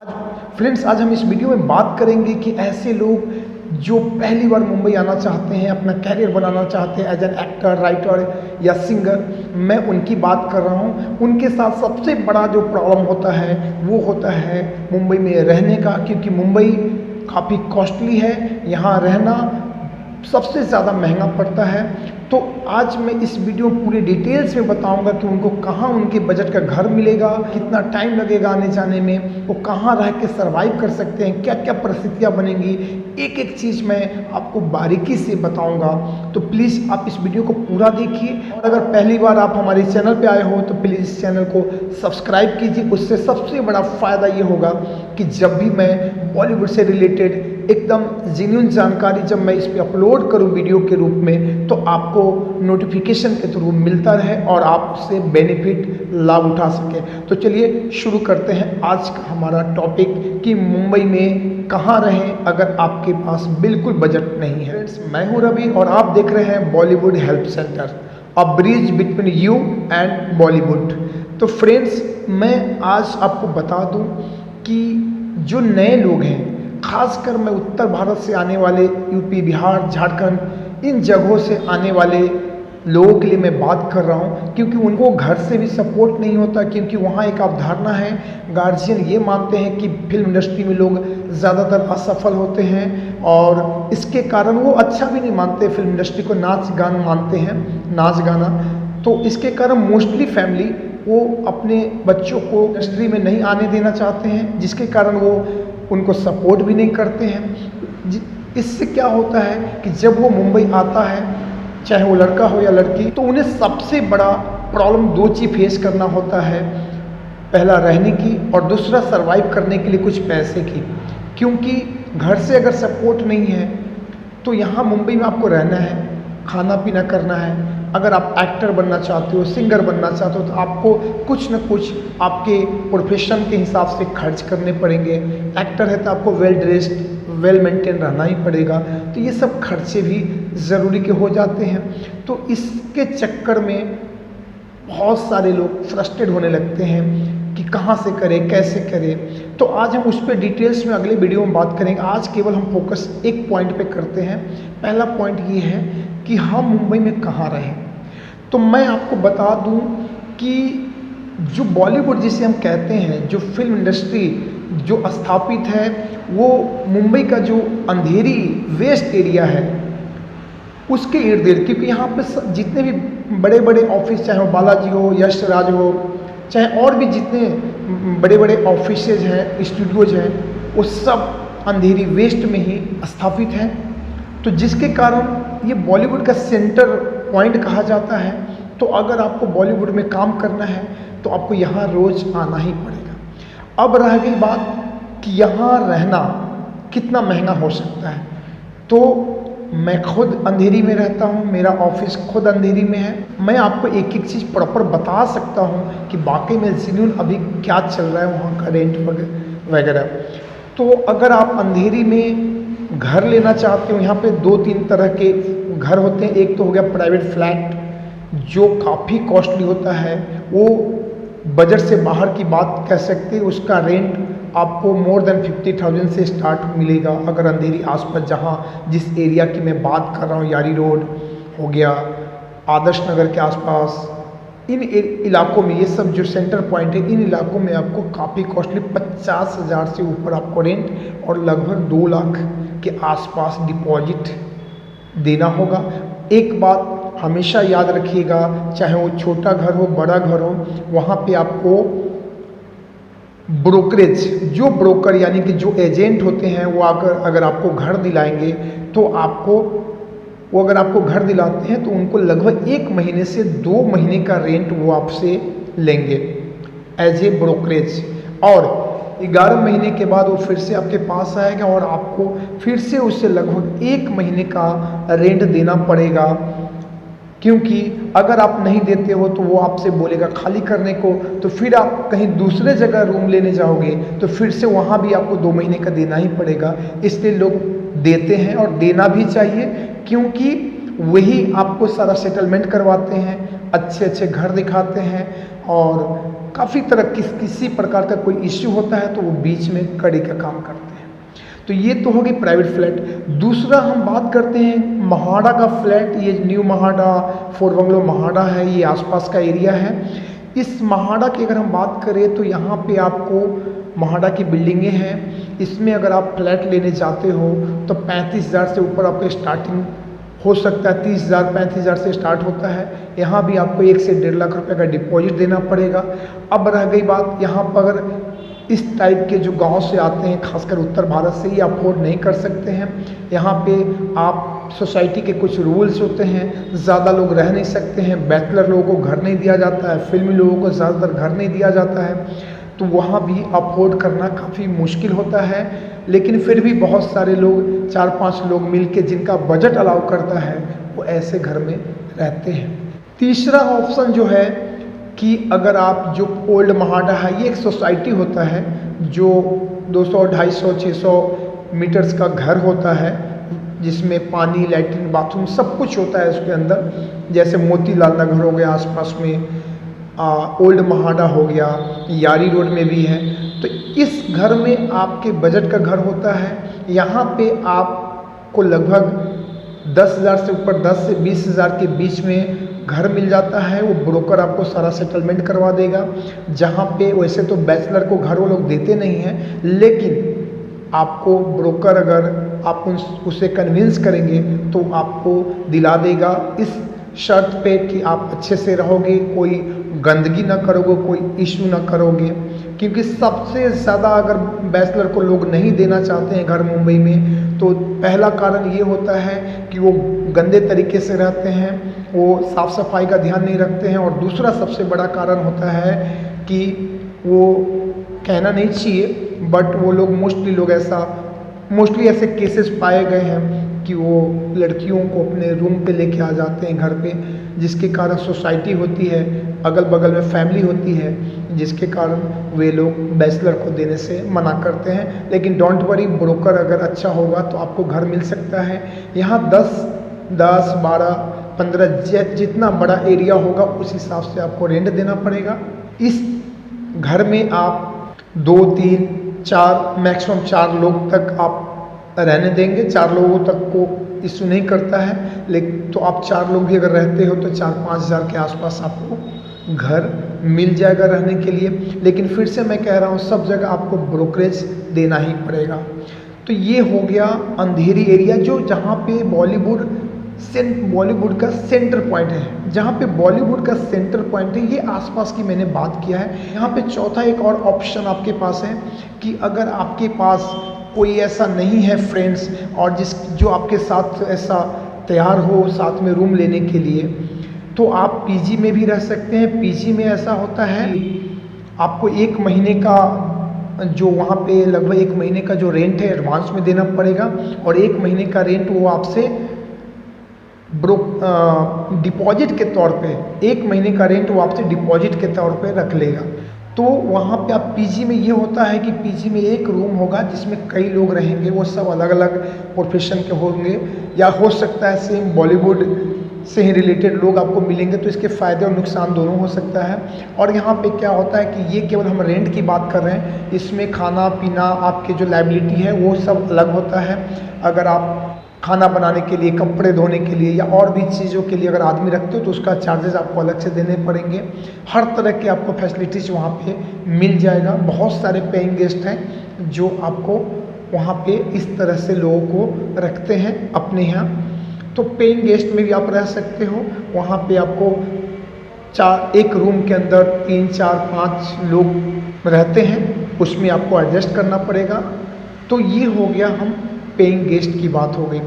Friends, आज हम इस वीडियो में बात करेंगे कि ऐसे लोग जो पहली बार मुंबई आना चाहते हैं, अपना कैरियर बनाना चाहते हैं एज एन एक्टर, राइटर या सिंगर। मैं उनकी बात कर रहा हूँ। उनके साथ सबसे बड़ा जो प्रॉब्लम होता है वो होता है मुंबई में रहने का, क्योंकि मुंबई काफ़ी कॉस्टली है। यहाँ रहना सबसे ज़्यादा महंगा पड़ता है। तो आज मैं इस वीडियो पूरे डिटेल्स में बताऊंगा कि उनको कहाँ उनके बजट का घर मिलेगा, कितना टाइम लगेगा आने जाने में, वो कहाँ रह के सर्वाइव कर सकते हैं, क्या क्या परिस्थितियाँ बनेंगी, एक एक चीज़ मैं आपको बारीकी से बताऊंगा। तो प्लीज़ आप इस वीडियो को पूरा देखिए, और अगर पहली बार आप हमारे चैनल पे आए हो तो प्लीज़ इस चैनल को सब्सक्राइब कीजिए। उससे सबसे बड़ा फ़ायदा ये होगा कि जब भी मैं बॉलीवुड से रिलेटेड एकदम जेन्युइन जानकारी जब मैं इस पर अपलोड करूं वीडियो के रूप में, तो आपको नोटिफिकेशन के थ्रू मिलता रहे और आप उससे बेनिफिट लाभ उठा सकें। तो चलिए शुरू करते हैं आज का हमारा टॉपिक कि मुंबई में कहाँ रहें अगर आपके पास बिल्कुल बजट नहीं है। फ्रेंड्स, मैं हूं रवि और आप देख रहे हैं Bollywood help centre, a bridge between you and Bollywood. तो फ्रेंड्स, मैं आज आपको बता दूं कि जो नए लोग हैं, खासकर मैं उत्तर भारत से आने वाले, यूपी, बिहार, झारखंड, इन जगहों से आने वाले लोगों के लिए मैं बात कर रहा हूं, क्योंकि उनको घर से भी सपोर्ट नहीं होता। क्योंकि वहां एक अवधारणा है, गार्जियन ये मानते हैं कि फिल्म इंडस्ट्री में लोग ज़्यादातर असफल होते हैं, और इसके कारण वो अच्छा भी नहीं मानते फिल्म इंडस्ट्री को, नाच गान मानते हैं, नाच गाना। तो इसके कारण मोस्टली फैमिली वो अपने बच्चों को इंडस्ट्री में नहीं आने देना चाहते हैं, जिसके कारण वो उनको सपोर्ट भी नहीं करते हैं। इससे क्या होता है कि जब वो मुंबई आता है, चाहे वो लड़का हो या लड़की, तो उन्हें सबसे बड़ा प्रॉब्लम दो चीज़ फेस करना होता है। पहला रहने की, और दूसरा सर्वाइव करने के लिए कुछ पैसे की। क्योंकि घर से अगर सपोर्ट नहीं है तो यहाँ मुंबई में आपको रहना है, खाना पीना करना है। अगर आप एक्टर बनना चाहते हो, सिंगर बनना चाहते हो, तो आपको कुछ न कुछ आपके प्रोफेशन के हिसाब से खर्च करने पड़ेंगे। एक्टर है तो आपको वेल ड्रेस्ड, वेल मेंटेन रहना ही पड़ेगा। तो ये सब खर्चे भी ज़रूरी के हो जाते हैं। तो इसके चक्कर में बहुत सारे लोग फ्रस्ट्रेट होने लगते हैं कि कहाँ से करें, कैसे करें। तो आज हम उस पर डिटेल्स में अगले वीडियो में बात करेंगे। आज केवल हम फोकस एक पॉइंट पे करते हैं। पहला पॉइंट ये है कि हम मुंबई में कहाँ रहें। तो मैं आपको बता दूं कि जो बॉलीवुड जिसे हम कहते हैं, जो फिल्म इंडस्ट्री जो स्थापित है, वो मुंबई का जो अंधेरी वेस्ट एरिया है उसके इर्द गिर्द। क्योंकि यहाँ पे जितने भी बड़े बड़े ऑफिस, चाहे वो बालाजी हो, यश राज हो, चाहे और भी जितने बड़े बड़े ऑफिसेज हैं, स्टूडियोज हैं, वो सब अंधेरी वेस्ट में ही स्थापित हैं। तो जिसके कारण ये बॉलीवुड का सेंटर पॉइंट कहा जाता है। तो अगर आपको बॉलीवुड में काम करना है तो आपको यहाँ रोज़ आना ही पड़ेगा। अब रह गई बात कि यहाँ रहना कितना महंगा हो सकता है। तो मैं खुद अंधेरी में रहता हूँ, मेरा ऑफिस खुद अंधेरी में है। मैं आपको एक एक चीज़ प्रॉपर बता सकता हूँ कि वाकई में जेन्युइन अभी क्या चल रहा है वहाँ का रेंट वगैरह। तो अगर आप अंधेरी में घर लेना चाहते हो, यहाँ पे दो तीन तरह के घर होते हैं। एक तो हो गया प्राइवेट फ्लैट, जो काफ़ी कॉस्टली होता है, वो बजट से बाहर की बात कह सकते हैं। उसका रेंट आपको मोर देन 50,000 से स्टार्ट मिलेगा। अगर अंधेरी आसपास, जहाँ जिस एरिया की मैं बात कर रहा हूँ, यारी रोड हो गया, आदर्श नगर के आसपास, इन इलाकों में, ये सब जो सेंटर पॉइंट है, इन इलाकों में आपको काफ़ी कॉस्टली 50,000 से ऊपर आपको रेंट और लगभग 2 लाख के आसपास डिपॉजिट देना होगा। एक बात हमेशा याद रखिएगा, चाहे वो छोटा घर हो, बड़ा घर हो, वहाँ पे आपको ब्रोकरेज, जो ब्रोकर यानी कि जो एजेंट होते हैं, वो अगर आपको घर दिलाएंगे तो आपको, वो अगर आपको घर दिलाते हैं तो उनको लगभग 1 महीने से 2 महीने का रेंट वो आपसे लेंगे एज ए ब्रोकरेज। और 11 महीने के बाद वो फिर से आपके पास आएगा और आपको फिर से उससे लगभग 1 महीने का रेंट देना पड़ेगा। क्योंकि अगर आप नहीं देते हो तो वो आपसे बोलेगा खाली करने को, तो फिर आप कहीं दूसरे जगह रूम लेने जाओगे तो फिर से वहाँ भी आपको 2 महीने का देना ही पड़ेगा। इसलिए लोग देते हैं और देना भी चाहिए, क्योंकि वही आपको सारा सेटलमेंट करवाते हैं, अच्छे अच्छे घर दिखाते हैं और काफ़ी तरह किसी प्रकार का कोई इश्यू होता है तो वो बीच में कड़ी का काम करते हैं। तो ये तो होगी प्राइवेट फ्लैट। दूसरा हम बात करते हैं महाड़ा का फ्लैट। ये new MHADA, four bungalow MHADA है, ये आसपास का एरिया है। इस महाड़ा की अगर हम बात करें तो यहाँ पे आपको महाड़ा की बिल्डिंगें हैं। इसमें अगर आप फ्लैट लेने जाते हो तो 35,000 से ऊपर आपका स्टार्टिंग हो सकता है, 30,000 35,000 से स्टार्ट होता है। यहाँ भी आपको 1 से 1.5 लाख रुपए का डिपॉजिट देना पड़ेगा। अब रह गई बात, यहाँ पर अगर इस टाइप के जो गांव से आते हैं, खासकर उत्तर भारत से, ये अफोर्ड नहीं कर सकते हैं। यहाँ पे आप सोसाइटी के कुछ रूल्स होते हैं, ज़्यादा लोग रह नहीं सकते हैं, बैचलर लोगों को घर नहीं दिया जाता है, फिल्मी लोगों को ज़्यादातर घर नहीं दिया जाता है। तो वहाँ भी अफोर्ड करना काफ़ी मुश्किल होता है। लेकिन फिर भी बहुत सारे लोग, 4-5 लोग मिलके जिनका बजट अलाउ करता है, वो ऐसे घर में रहते हैं। तीसरा ऑप्शन जो है कि अगर आप जो ओल्ड महाड़ा है, ये एक सोसाइटी होता है जो 200, 250, 600 मीटर्स का घर होता है, जिसमें पानी, लैट्रिन, बाथरूम सब कुछ होता है उसके अंदर। जैसे मोतीलाल नगर हो गया आसपास में, ओल्ड महाड़ा हो गया, यारी रोड में भी है। तो इस घर में आपके बजट का घर होता है। यहाँ पे आपको लगभग 10,000 से ऊपर, 10 से 20,000 के बीच में घर मिल जाता है। वो ब्रोकर आपको सारा सेटलमेंट करवा देगा। जहाँ पे वैसे तो बैचलर को घर वो लोग देते नहीं हैं, लेकिन आपको ब्रोकर अगर आप उसे कन्विंस करेंगे तो आपको दिला देगा, इस शर्त पे कि आप अच्छे से रहोगे, कोई गंदगी ना करोगे, कोई इशू ना करोगे। क्योंकि सबसे ज़्यादा अगर बैचलर को लोग नहीं देना चाहते हैं घर मुंबई में, तो पहला कारण ये होता है कि वो गंदे तरीके से रहते हैं, वो साफ़ सफाई का ध्यान नहीं रखते हैं। और दूसरा सबसे बड़ा कारण होता है कि वो, कहना नहीं चाहिए बट वो लोग मोस्टली ऐसे केसेस पाए गए हैं कि वो लड़कियों को अपने रूम पे लेके आ जाते हैं घर पे, जिसके कारण सोसाइटी होती है, अगल बगल में फैमिली होती है, जिसके कारण वे लोग बैचलर को देने से मना करते हैं। लेकिन डोंट वरी, ब्रोकर अगर अच्छा होगा तो आपको घर मिल सकता है। यहाँ 10, 12, 15 जितना बड़ा एरिया होगा उस हिसाब से आपको रेंट देना पड़ेगा। इस घर में आप 2, 3, 4, मैक्सिमम 4 लोग तक आप रहने देंगे। 4 लोगों तक को इशू नहीं करता है, लेकिन तो आप 4 लोग भी अगर रहते हो तो 4-5 हज़ार के आसपास आपको घर मिल जाएगा रहने के लिए। लेकिन फिर से मैं कह रहा हूँ, सब जगह आपको ब्रोकरेज देना ही पड़ेगा। तो ये हो गया अंधेरी एरिया, जो जहाँ पे बॉलीवुड का सेंटर पॉइंट है, जहाँ पे बॉलीवुड का सेंटर पॉइंट है, ये आसपास की मैंने बात किया है। यहाँ पे चौथा एक और ऑप्शन आपके पास है कि अगर आपके पास कोई ऐसा नहीं है फ्रेंड्स, और जो आपके साथ ऐसा तैयार हो साथ में रूम लेने के लिए, तो आप पीजी में भी रह सकते हैं। पीजी में ऐसा होता है, आपको 1 महीने का जो वहाँ पे लगभग 1 महीने का जो रेंट है एडवांस में देना पड़ेगा, और 1 महीने का रेंट वो आपसे डिपॉजिट के तौर पे, 1 महीने का रेंट वो आपसे डिपॉजिट के तौर पे रख लेगा। तो वहाँ पे आप पीजी में ये होता है कि पीजी में एक रूम होगा जिसमें कई लोग रहेंगे, वो सब अलग अलग प्रोफेशन के होंगे, या हो सकता है सेम बॉलीवुड से ही रिलेटेड लोग आपको मिलेंगे। तो इसके फ़ायदे और नुकसान दोनों हो सकता है। और यहाँ पे क्या होता है कि ये केवल हम रेंट की बात कर रहे हैं, इसमें खाना पीना, आपके जो लाइबिलिटी है वो सब अलग होता है। अगर आप खाना बनाने के लिए, कपड़े धोने के लिए, या और भी चीज़ों के लिए अगर आदमी रखते हो तो उसका चार्जेस आपको अलग से देने पड़ेंगे। हर तरह के आपको फैसिलिटीज़ वहाँ पे मिल जाएगा। बहुत सारे पेइंग गेस्ट हैं जो आपको वहाँ पे इस तरह से लोगों को रखते हैं अपने यहाँ। तो पेइंग गेस्ट में भी आप रह सकते हो। वहाँ पे आपको एक रूम के अंदर 3, 4, 5 लोग रहते हैं, उसमें आपको एडजस्ट करना पड़ेगा। तो ये हो गया हम पेइंग गेस्ट की बात हो गई।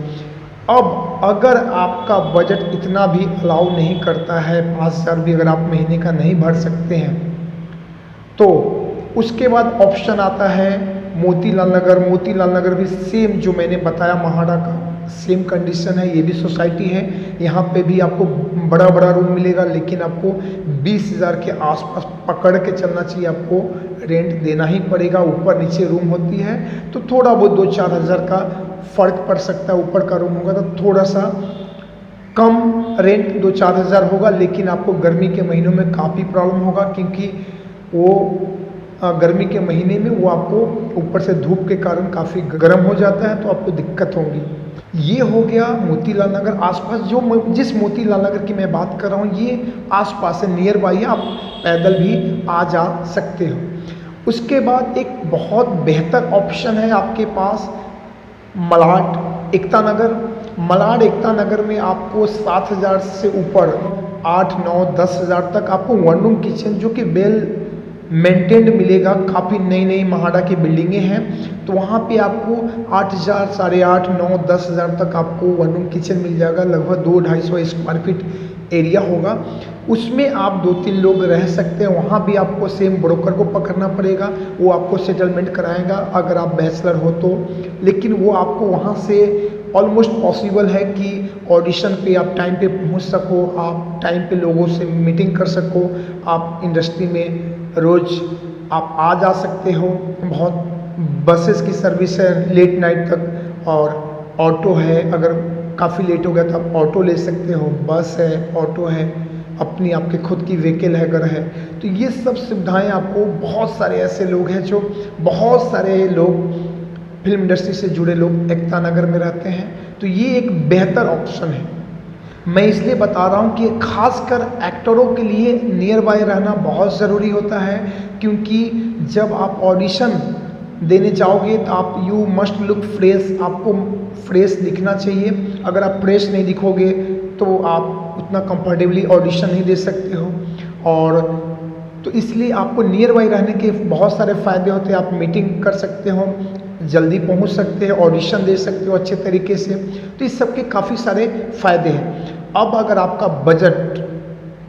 अब अगर आपका बजट इतना भी अलाउ नहीं करता है, 5,000 भी अगर आप महीने का नहीं भर सकते हैं, तो उसके बाद ऑप्शन आता है मोतीलाल नगर। मोतीलाल नगर भी सेम जो मैंने बताया महाड़ा का सेम कंडीशन है, ये भी सोसाइटी है। यहाँ पे भी आपको बड़ा बड़ा रूम मिलेगा, लेकिन आपको 20,000 के आसपास पकड़ के चलना चाहिए, आपको रेंट देना ही पड़ेगा। ऊपर नीचे रूम होती है तो थोड़ा बहुत 2-4 हज़ार का फ़र्क पड़ सकता है। ऊपर का रूम होगा तो थोड़ा सा कम रेंट 2-4 हज़ार होगा, लेकिन आपको गर्मी के महीनों में काफ़ी प्रॉब्लम होगा, क्योंकि वो गर्मी के महीने में वो आपको ऊपर से धूप के कारण काफ़ी गर्म हो जाता है, तो आपको दिक्कत होगी। ये हो गया मोतीलाल नगर आसपास। जिस मोतीलाल नगर की मैं बात कर रहा हूँ ये आसपास है, नियर बाई है, आप पैदल भी आ जा सकते हो। उसके बाद एक बहुत बेहतर ऑप्शन है आपके पास मलाड एकता नगर। मलाड एकता नगर में आपको 7,000 से ऊपर 8, 9, 10,000 तक आपको वन रूम किचन जो कि वेल मेंटेन्ड मिलेगा। काफ़ी नई नई महाड़ा की बिल्डिंगें हैं, तो वहाँ पे आपको 8,000, 8,500, 9, 10,000 तक आपको वन रूम किचन मिल जाएगा। लगभग 200-250 स्क्वायर फीट एरिया होगा, उसमें आप 2-3 लोग रह सकते हैं। वहाँ भी आपको सेम ब्रोकर को पकड़ना पड़ेगा, वो आपको सेटलमेंट कराएगा अगर आप बैचलर हो तो। लेकिन वो आपको वहाँ से ऑलमोस्ट पॉसिबल है कि ऑडिशन पे आप टाइम पे पहुँच सको, आप टाइम पे लोगों से मीटिंग कर सको, आप इंडस्ट्री में रोज़ आप आ जा सकते हो। बहुत बसेस की सर्विस है लेट नाइट तक, और ऑटो है, अगर काफ़ी लेट हो गया तो आप ऑटो ले सकते हो। बस है, ऑटो है, अपनी आपके खुद की व्हीकल है अगर है तो ये सब सुविधाएं आपको। बहुत सारे ऐसे लोग हैं जो बहुत सारे लोग फिल्म इंडस्ट्री से जुड़े लोग एकता नगर में रहते हैं, तो ये एक बेहतर ऑप्शन है। मैं इसलिए बता रहा हूँ कि खासकर एक्टरों के लिए नियर बाय रहना बहुत ज़रूरी होता है, क्योंकि जब आप ऑडिशन देने जाओगे तो आप यू मस्ट लुक फ्रेश, आपको फ्रेश दिखना चाहिए। अगर आप फ्रेश नहीं दिखोगे तो आप उतना कंफर्टेबली ऑडिशन नहीं दे सकते हो। और तो इसलिए आपको नियर बाय रहने के बहुत सारे फ़ायदे होते हैं। आप मीटिंग कर सकते हो, जल्दी पहुंच सकते हैं, ऑडिशन दे सकते हो अच्छे तरीके से, तो इस सब के काफ़ी सारे फ़ायदे हैं। अब अगर आपका बजट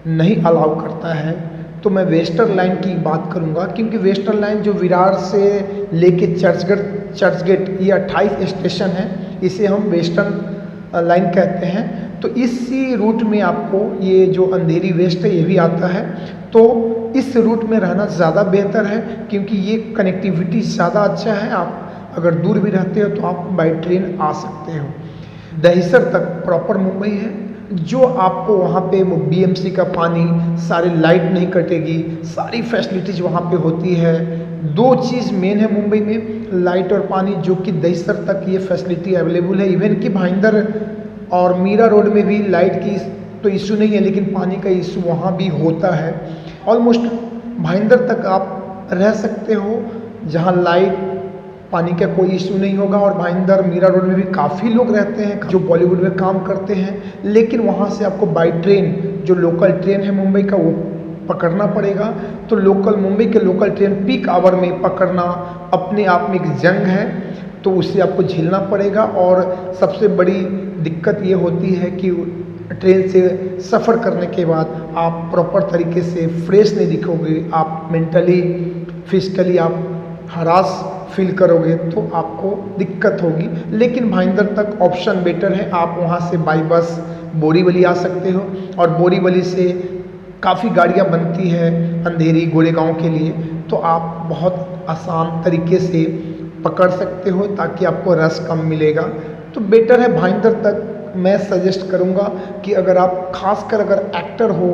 नहीं अलाउ करता है तो मैं वेस्टर्न लाइन की बात करूंगा, क्योंकि वेस्टर्न लाइन जो विरार से लेके चर्चगेट ये 28 स्टेशन है, इसे हम वेस्टर्न लाइन कहते हैं। तो इसी रूट में आपको ये जो अंधेरी वेस्ट है ये भी आता है, तो इस रूट में रहना ज़्यादा बेहतर है, क्योंकि ये कनेक्टिविटी ज़्यादा अच्छा है। आप अगर दूर भी रहते हो तो आप बाई ट्रेन आ सकते हो। दहिसर तक प्रॉपर मुंबई है, जो आपको वहाँ पे बीएमसी का पानी, सारी लाइट नहीं कटेगी, सारी फैसिलिटीज़ वहाँ पे होती है। 2 चीज़ मेन है मुंबई में, लाइट और पानी, जो कि दहिसर तक ये फैसिलिटी अवेलेबल है। इवन कि भाईंदर और मीरा रोड में भी लाइट की तो इशू नहीं है, लेकिन पानी का इशू वहाँ भी होता है। ऑलमोस्ट भाईंदर तक आप रह सकते हो जहाँ लाइट पानी का कोई इशू नहीं होगा। और भाईंदर मीरा रोड में भी काफ़ी लोग रहते हैं जो बॉलीवुड में काम करते हैं, लेकिन वहाँ से आपको बाई ट्रेन, जो लोकल ट्रेन है मुंबई का, वो पकड़ना पड़ेगा। तो मुंबई के लोकल ट्रेन पीक आवर में पकड़ना अपने आप में एक जंग है, तो उससे आपको झेलना पड़ेगा। और सबसे बड़ी दिक्कत ये होती है कि ट्रेन से सफ़र करने के बाद आप प्रॉपर तरीके से फ्रेश नहीं दिखोगे, आप मेंटली फिजिकली आप हरास फील करोगे, तो आपको दिक्कत होगी। लेकिन भाईंदर तक ऑप्शन बेटर है, आप वहाँ से बाई बस बोरीवली आ सकते हो, और बोरीवली से काफ़ी गाड़ियाँ बनती है अंधेरी गोरेगांव के लिए, तो आप बहुत आसान तरीके से पकड़ सकते हो ताकि आपको रश कम मिलेगा। तो बेटर है भाईंदर तक। मैं सजेस्ट करूँगा कि अगर आप खासकर अगर एक्टर हो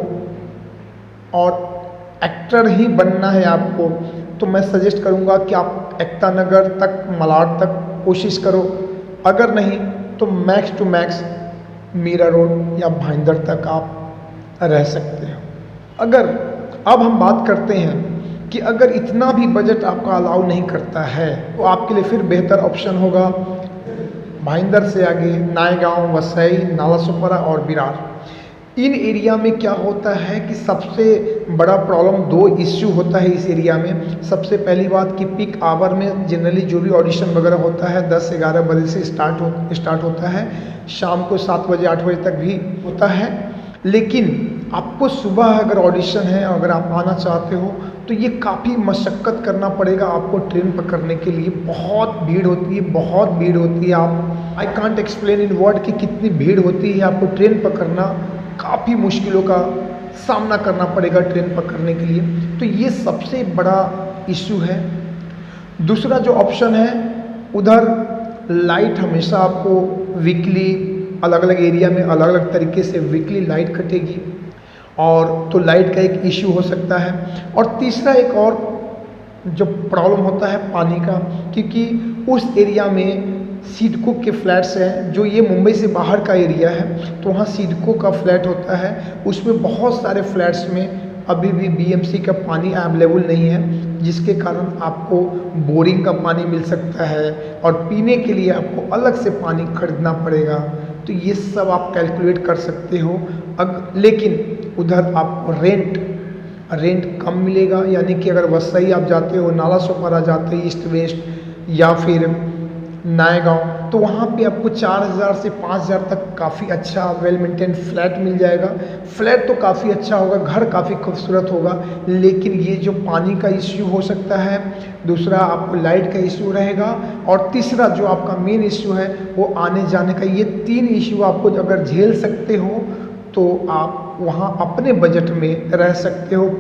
और एक्टर ही बनना है आपको, तो मैं सजेस्ट करूँगा कि आप एकता नगर तक, मलाड तक कोशिश करो। अगर नहीं तो max to max Mira Road या भाईंदर तक आप रह सकते हो। अगर अब हम बात करते हैं कि अगर इतना भी बजट आपका अलाउ नहीं करता है, तो आपके लिए फिर बेहतर ऑप्शन होगा भाईंदर से आगे नायगांव, वसई, नालासोपारा और विरार। इन एरिया में क्या होता है कि सबसे बड़ा प्रॉब्लम 2 इश्यू होता है इस एरिया में। सबसे पहली बात कि पीक आवर में जनरली जो भी ऑडिशन वगैरह होता है 10-11 बजे से स्टार्ट होता है, शाम को 7 बजे 8 बजे तक भी होता है। लेकिन आपको सुबह अगर ऑडिशन है, अगर आप आना चाहते हो, तो ये काफ़ी मशक्क़त करना पड़ेगा आपको ट्रेन पकड़ने के लिए। बहुत भीड़ होती है, बहुत भीड़ होती है। आप I can't explain in word कि कितनी भीड़ होती है। आपको ट्रेन पकड़ना काफ़ी मुश्किलों का सामना करना पड़ेगा ट्रेन पकड़ने के लिए, तो ये सबसे बड़ा इशू है। दूसरा जो ऑप्शन है, उधर लाइट हमेशा आपको वीकली अलग अलग एरिया में अलग अलग तरीके से वीकली लाइट कटेगी। और तो लाइट का एक इश्यू हो सकता है। और तीसरा एक और जो प्रॉब्लम होता है पानी का, क्योंकि उस एरिया में सिडको के फ्लैट्स हैं, जो ये मुंबई से बाहर का एरिया है, तो वहाँ सिडको का फ्लैट होता है, उसमें बहुत सारे फ्लैट्स में अभी भी बीएमसी का पानी अवेलेबल नहीं है, जिसके कारण आपको बोरिंग का पानी मिल सकता है और पीने के लिए आपको अलग से पानी खरीदना पड़ेगा। तो ये सब आप कैलकुलेट कर सकते हो। लेकिन उधर आपको रेंट कम मिलेगा, यानी कि अगर वसई आप जाते हो, नाला सोपारा जाते हो ईस्ट वेस्ट या फिर नायगांव, तो वहाँ पे आपको 4,000 से 5,000 तक काफ़ी अच्छा वेल मेंटेन फ्लैट मिल जाएगा। फ्लैट तो काफ़ी अच्छा होगा, घर काफ़ी खूबसूरत होगा, लेकिन ये जो पानी का इश्यू हो सकता है, दूसरा आपको लाइट का इश्यू रहेगा, और तीसरा जो आपका मेन इश्यू है वो आने जाने का। ये 3 इश्यू आपको अगर झेल सकते हो तो आप वहाँ अपने बजट में रह सकते हो।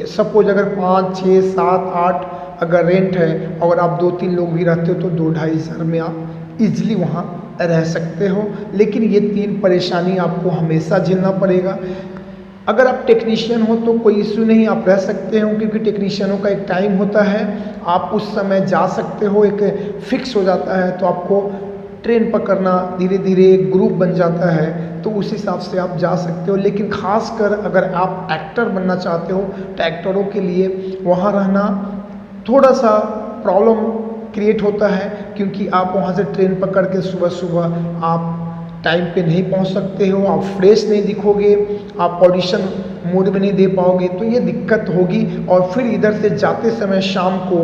सपोज अगर 5, 6, 7, 8 अगर रेंट है, अगर आप 2-3 लोग भी रहते हो तो 2-2.5 हज़ार में आप इजीली वहाँ रह सकते हो। लेकिन ये 3 परेशानी आपको हमेशा झेलना पड़ेगा। अगर आप टेक्नीशियन हो तो कोई इशू नहीं, आप रह सकते हो, क्योंकि टेक्नीशियनों का एक टाइम होता है, आप उस समय जा सकते हो, एक फिक्स हो जाता है, तो आपको ट्रेन पकड़ना धीरे धीरे एक ग्रुप बन जाता है, तो उस हिसाब से आप जा सकते हो। लेकिन खासकर अगर आप एक्टर बनना चाहते हो तो एक्टरों के लिए वहाँ रहना थोड़ा सा प्रॉब्लम क्रिएट होता है, क्योंकि आप वहाँ से ट्रेन पकड़ के सुबह सुबह आप टाइम पे नहीं पहुँच सकते हो, आप फ्रेश नहीं दिखोगे, आप ऑडिशन मूड में नहीं दे पाओगे, तो ये दिक्कत होगी। और फिर इधर से जाते समय शाम को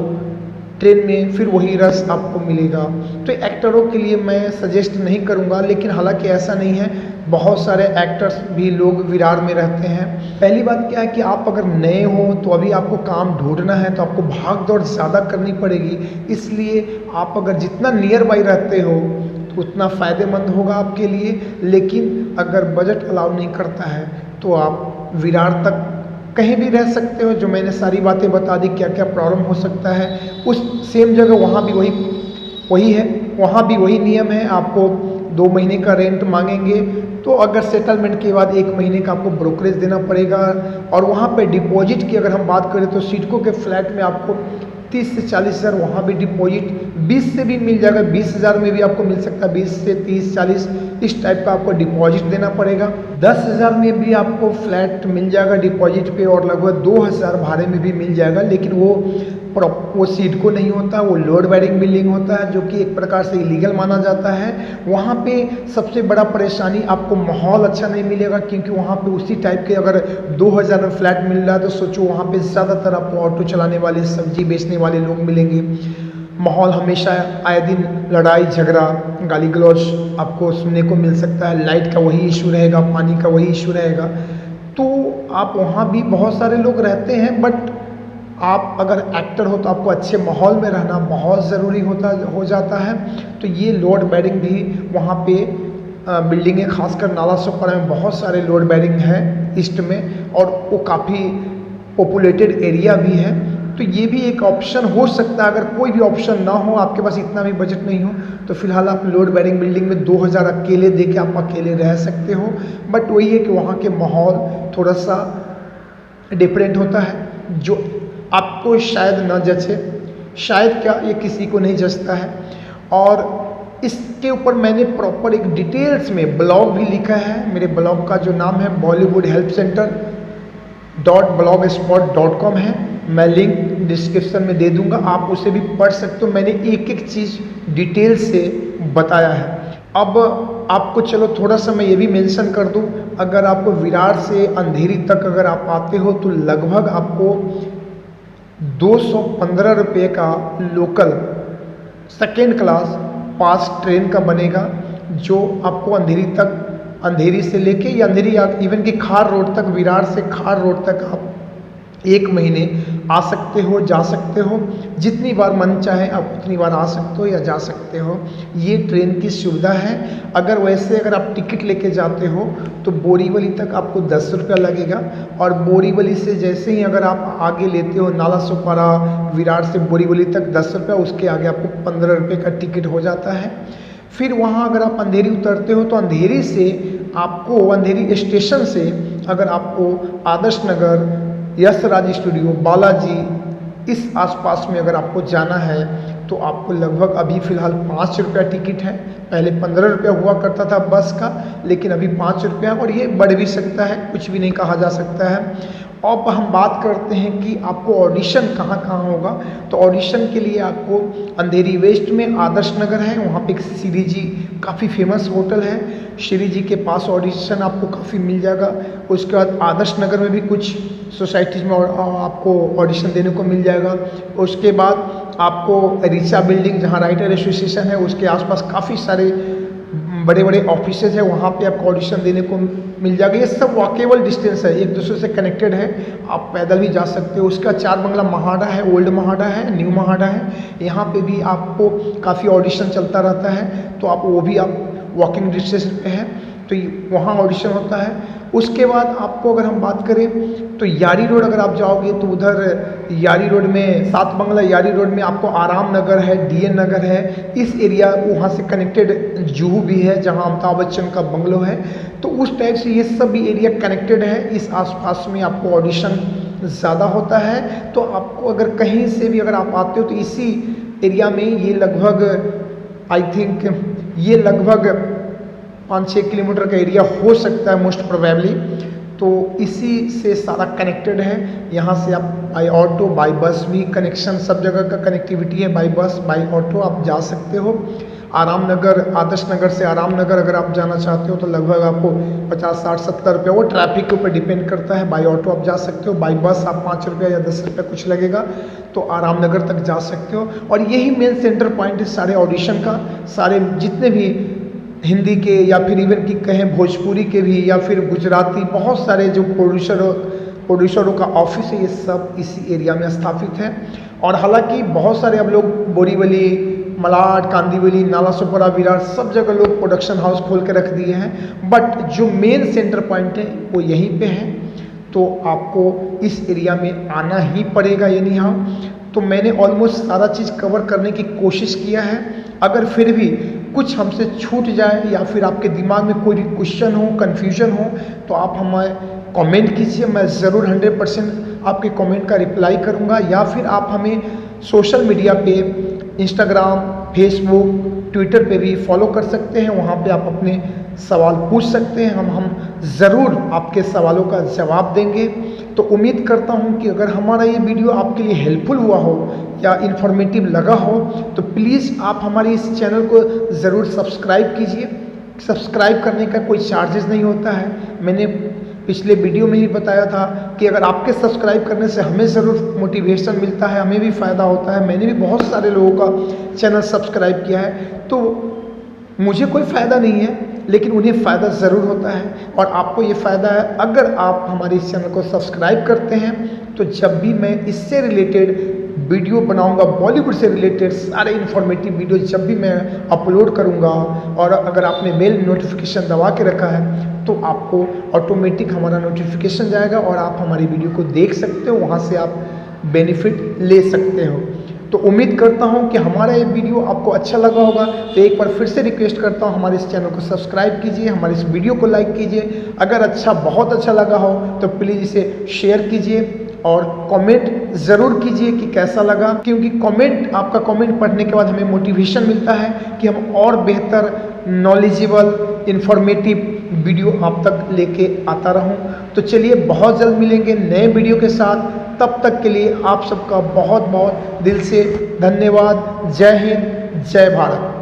ट्रेन में फिर वही रस आपको मिलेगा। तो एक्टरों के लिए मैं सजेस्ट नहीं करूँगा, लेकिन हालांकि ऐसा नहीं है, बहुत सारे एक्टर्स भी लोग विरार में रहते हैं। पहली बात क्या है कि आप अगर नए हो तो अभी आपको काम ढूंढना है, तो आपको भाग दौड़ ज़्यादा करनी पड़ेगी, इसलिए आप अगर जितना नियर बाई रहते हो तो उतना फ़ायदेमंद होगा आपके लिए। लेकिन अगर बजट अलाउ नहीं करता है तो आप विरार तक कहीं भी रह सकते हो। जो मैंने सारी बातें बता दी, क्या क्या प्रॉब्लम हो सकता है, उस सेम जगह वहाँ भी वही है, वहाँ भी वही नियम है। आपको 2 महीने का रेंट मांगेंगे, तो अगर सेटलमेंट के बाद 1 महीने का आपको ब्रोकरेज देना पड़ेगा। और वहाँ पे डिपॉजिट की अगर हम बात करें तो सिडको के फ्लैट में आपको 30 से 40 हज़ार वहाँ भी डिपॉजिट, 20 से भी मिल जाएगा, 20 हज़ार में भी आपको मिल सकता है, 20 से 30, 40 इस टाइप का आपको डिपॉजिट देना पड़ेगा। 10 हज़ार में भी आपको फ्लैट मिल जाएगा डिपॉजिट पे, और लगभग 2 हज़ार भाड़े में भी मिल जाएगा। लेकिन वो सिडको नहीं होता, वो लोड बेयरिंग बिल्डिंग होता है, जो कि एक प्रकार से इलीगल माना जाता है। वहाँ पे सबसे बड़ा परेशानी आपको माहौल अच्छा नहीं मिलेगा, क्योंकि वहाँ पे उसी टाइप के अगर 2,000 में फ्लैट मिल रहा है तो सोचो वहाँ पे ज़्यादातर आपको ऑटो चलाने वाले, सब्जी बेचने वाले लोग मिलेंगे। माहौल हमेशा आए दिन लड़ाई झगड़ा, गाली गलौज आपको सुनने को मिल सकता है। लाइट का वही इशू रहेगा, पानी का वही इशू रहेगा। तो आप वहाँ भी बहुत सारे लोग रहते हैं, बट आप अगर एक्टर हो तो आपको अच्छे माहौल में रहना बहुत ज़रूरी हो जाता है। तो ये लोड बेयरिंग भी वहाँ पे बिल्डिंगें, खासकर नाला सोपारा में बहुत सारे लोड बेयरिंग हैं ईस्ट में, और वो काफ़ी पॉपुलेटेड एरिया भी है। तो ये भी एक ऑप्शन हो सकता है। अगर कोई भी ऑप्शन ना हो, आपके पास इतना भी बजट नहीं हो, तो फिलहाल आप लोड बेयरिंग बिल्डिंग में 2,000 अकेले दे के आप अकेले रह सकते हो। बट वही है कि वहाँ के माहौल थोड़ा सा डिफरेंट होता है, जो आपको शायद न जचे, शायद क्या ये किसी को नहीं जचता है। और इसके ऊपर मैंने प्रॉपर एक डिटेल्स में ब्लॉग भी लिखा है। मेरे ब्लॉग का जो नाम है bollywoodhelpcenter.blogspot.com है, मैं लिंक डिस्क्रिप्शन में दे दूंगा, आप उसे भी पढ़ सकते हो। मैंने एक एक चीज़ डिटेल से बताया है। अब आपको चलो थोड़ा सा मैं ये भी मेंशन कर दूं, अगर आपको विरार से अंधेरी तक अगर आप आते हो तो लगभग आपको 215 रुपये का local second class pass train का बनेगा, जो आपको अंधेरी से लेके या अंधेरी इवन कि खार रोड तक, विरार से खार रोड तक आप 1 महीने आ सकते हो, जा सकते हो। जितनी बार मन चाहे आप उतनी बार आ सकते हो या जा सकते हो। ये ट्रेन की सुविधा है। अगर आप टिकट लेके जाते हो तो बोरीवली तक आपको 10 रुपया लगेगा, और बोरीवली से जैसे ही अगर आप आगे लेते हो नाला सोपारा, विरार से बोरीवली तक 10 रुपया, उसके आगे आपको 15 रुपये का टिकट हो जाता है। फिर वहाँ अगर आप अंधेरी उतरते हो तो अंधेरी से आपको अंधेरी स्टेशन से अगर आपको आदर्श नगर, यश राज स्टूडियो, बालाजी इस आसपास में अगर आपको जाना है तो आपको लगभग अभी फ़िलहाल 5 रुपया टिकट है। पहले 15 रुपया हुआ करता था बस का, लेकिन अभी 5 रुपया, और ये बढ़ भी सकता है, कुछ भी नहीं कहा जा सकता है। अब हम बात करते हैं कि आपको ऑडिशन कहाँ कहाँ होगा। तो ऑडिशन के लिए आपको अंधेरी वेस्ट में आदर्श नगर है, वहाँ पे एक श्री जी काफ़ी फेमस होटल है, श्री जी के पास ऑडिशन आपको काफ़ी मिल जाएगा। उसके बाद आदर्श नगर में भी कुछ सोसाइटीज़ में आपको ऑडिशन देने को मिल जाएगा। उसके बाद आपको रीचा बिल्डिंग जहाँ राइटर एसोसिएशन है उसके आसपास काफ़ी सारे बड़े बड़े ऑफिसेज है, वहाँ पे आपको ऑडिशन देने को मिल जाएगा। ये सब वॉकेबल डिस्टेंस है, एक दूसरे से कनेक्टेड है, आप पैदल भी जा सकते हो। उसका 4 बंगला महाड़ा है, ओल्ड महाड़ा है, न्यू महाड़ा है, यहाँ पे भी आपको काफ़ी ऑडिशन चलता रहता है, तो आप वो भी आप वॉकिंग डिस्टेंस पे है, तो वहाँ ऑडिशन होता है। उसके बाद आपको अगर हम बात करें तो यारी रोड अगर आप जाओगे तो उधर यारी रोड में 7 बंगला यारी रोड में आपको आराम नगर है, डीएन नगर है, इस एरिया वहाँ से कनेक्टेड जुहू भी है जहाँ अमिताभ बच्चन का बंगलो है। तो उस टाइप से ये सब भी एरिया कनेक्टेड है, इस आसपास में आपको ऑडिशन ज़्यादा होता है। तो आपको अगर कहीं से भी अगर आप आते हो तो इसी एरिया में ये लगभग आई थिंक ये लगभग 5-6 किलोमीटर का एरिया हो सकता है मोस्ट प्रोबेबली। तो इसी से सारा कनेक्टेड है। यहाँ से आप बाई ऑटो, बाई बस भी कनेक्शन, सब जगह का कनेक्टिविटी है, बाई बस, बाई ऑटो आप जा सकते हो। आराम नगर, आदर्श नगर से आराम नगर अगर आप जाना चाहते हो तो लगभग आपको 50, 60, 70 रुपये, वो ट्रैफिक के ऊपर डिपेंड करता है। बाई ऑटो आप जा सकते हो, बाई बस आप 5 रुपया या 10 रुपया कुछ लगेगा तो आराम नगर तक जा सकते हो। और यही मेन सेंटर पॉइंट है सारे ऑडिशन का। सारे जितने भी हिंदी के या फिर इवन की कहें भोजपुरी के भी या फिर गुजराती, बहुत सारे जो प्रोड्यूसरों का ऑफिस है, ये सब इसी एरिया में स्थापित है। और हालांकि बहुत सारे अब लोग बोरीवली, मलाड, कांदीवली, नाला सोपारा, विरार सब जगह लोग प्रोडक्शन हाउस खोल के रख दिए हैं, बट जो मेन सेंटर पॉइंट है वो यहीं पे है। तो आपको इस एरिया में आना ही पड़ेगा यानी हाँ। तो मैंने ऑलमोस्ट सारा चीज़ कवर करने की कोशिश किया है। अगर फिर भी कुछ हमसे छूट जाए या फिर आपके दिमाग में कोई क्वेश्चन हो, कन्फ्यूजन हो, तो आप हमें कमेंट कीजिए, मैं ज़रूर 100% आपके कमेंट का रिप्लाई करूंगा। या फिर आप हमें सोशल मीडिया पे इंस्टाग्राम, फेसबुक, ट्विटर पे भी फॉलो कर सकते हैं, वहाँ पे आप अपने सवाल पूछ सकते हैं, हम ज़रूर आपके सवालों का जवाब देंगे। तो उम्मीद करता हूँ कि अगर हमारा ये वीडियो आपके लिए हेल्पफुल हुआ हो या इन्फॉर्मेटिव लगा हो तो प्लीज़ आप हमारे इस चैनल को ज़रूर सब्सक्राइब कीजिए। सब्सक्राइब करने का कोई चार्जेस नहीं होता है। मैंने पिछले वीडियो में ही बताया था कि अगर आपके सब्सक्राइब करने से हमें ज़रूर मोटिवेशन मिलता है, हमें भी फ़ायदा होता है। मैंने भी बहुत सारे लोगों का चैनल सब्सक्राइब किया है, तो मुझे कोई फ़ायदा नहीं है लेकिन उन्हें फ़ायदा ज़रूर होता है, और आपको ये फ़ायदा है अगर आप हमारे इस चैनल को सब्सक्राइब करते हैं। तो जब भी मैं इससे रिलेटेड वीडियो बनाऊंगा, बॉलीवुड से रिलेटेड सारे इन्फॉर्मेटिव वीडियो जब भी मैं अपलोड करूंगा, और अगर आपने मेल नोटिफिकेशन दबा के रखा है तो आपको ऑटोमेटिक हमारा नोटिफिकेशन जाएगा और आप हमारी वीडियो को देख सकते हो, वहाँ से आप बेनिफिट ले सकते हो। तो उम्मीद करता हूँ कि हमारा ये वीडियो आपको अच्छा लगा होगा। तो एक बार फिर से रिक्वेस्ट करता हूँ, हमारे इस चैनल को सब्सक्राइब कीजिए, हमारे इस वीडियो को लाइक कीजिए। अगर बहुत अच्छा लगा हो तो प्लीज़ इसे शेयर कीजिए और कमेंट ज़रूर कीजिए कि कैसा लगा, क्योंकि आपका कमेंट पढ़ने के बाद हमें मोटिवेशन मिलता है कि हम और बेहतर नॉलेजेबल इन्फॉर्मेटिव वीडियो आप तक लेके आता रहूं। तो चलिए बहुत जल्द मिलेंगे नए वीडियो के साथ। तब तक के लिए आप सबका बहुत बहुत दिल से धन्यवाद। जय हिंद, जय भारत।